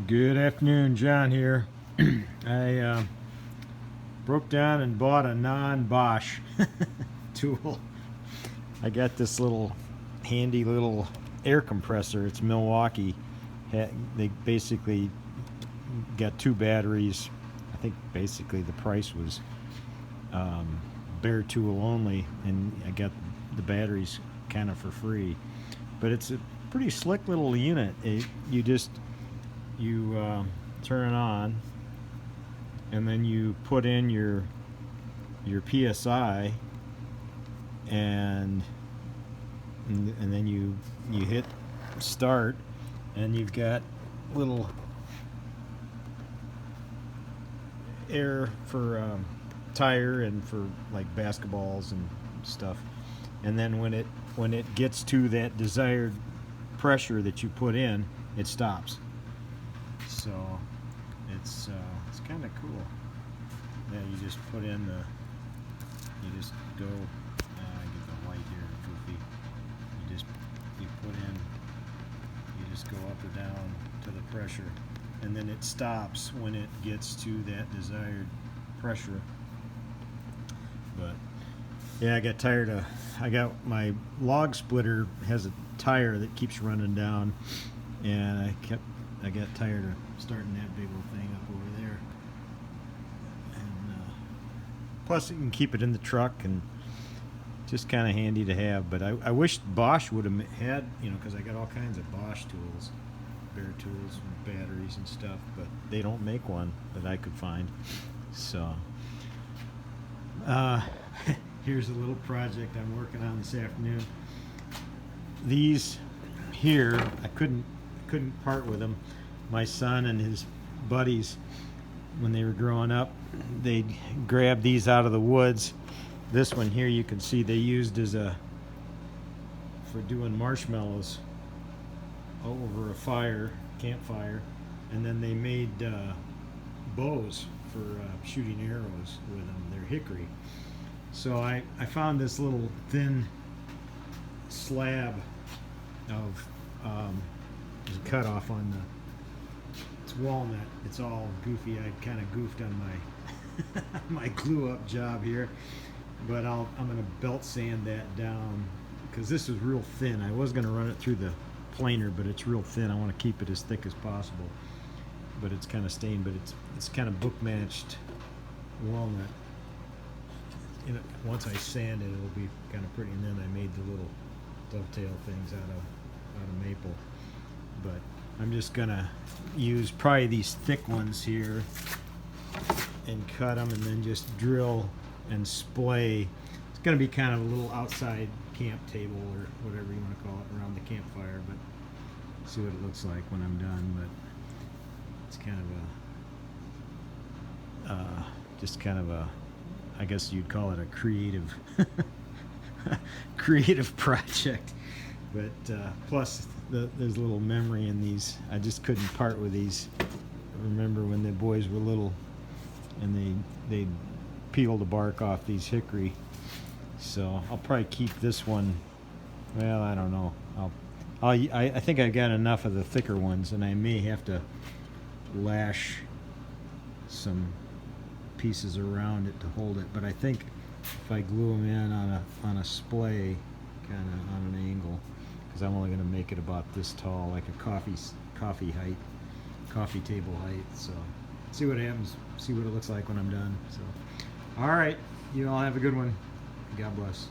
Good afternoon, John here. I broke down and bought a non-Bosch tool. I got this little handy little air compressor. It's Milwaukee. They basically got two batteries. I think basically the price was bare tool only, and I got the batteries kind of for free. But it's a pretty slick little unit. You turn it on, and then you put in your PSI, and then you hit start, and you've got little air for tire and for like basketballs and stuff. And then when it gets to that desired pressure that you put in, it stops. So it's kind of cool. Yeah, you just put in you just go. I get the light here goofy. You put in. You just go up or down to the pressure, and then it stops when it gets to that desired pressure. But yeah, I got tired of. I got my log splitter has a tire that keeps running down, and I got tired of starting that big old thing up over there. And plus, you can keep it in the truck, and just kind of handy to have. But I wish Bosch would have had, because I got all kinds of Bosch tools, bare tools, and batteries and stuff, but they don't make one that I could find. So here's a little project I'm working on this afternoon. These here, I couldn't part with them. My son and his buddies, when they were growing up, they grabbed these out of the woods. This one here, you can see they used for doing marshmallows over a campfire, and then they made bows for shooting arrows with them. They're hickory. So I found this little thin slab of cut off on it's walnut. It's all goofy. I kind of goofed on my my glue up job here, but I'm gonna belt sand that down because this is real thin. I was gonna run it through the planer, but it's real thin. I want to keep it as thick as possible, but it's kind of stained. But it's kind of book matched walnut. Once I sand it, it'll be kind of pretty. And then I made the little dovetail things out of maple. But I'm just gonna use probably these thick ones here and cut them, and then just drill and splay. It's gonna be kind of a little outside camp table or whatever you want to call it around the campfire, but see what it looks like when I'm done. But it's kind of a I guess you'd call it a creative project. But plus there's a little memory in these. I just couldn't part with these. I remember when the boys were little, and they'd peel the bark off these hickory. So I'll probably keep this one. Well, I don't know. I think I've got enough of the thicker ones, and I may have to lash some pieces around it to hold it. But I think if I glue them in on a splay, kind of on an angle, because I'm only going to make it about this tall, like a coffee table height. So see what happens, see what it looks like when I'm done. So all right, you all have a good one. God bless.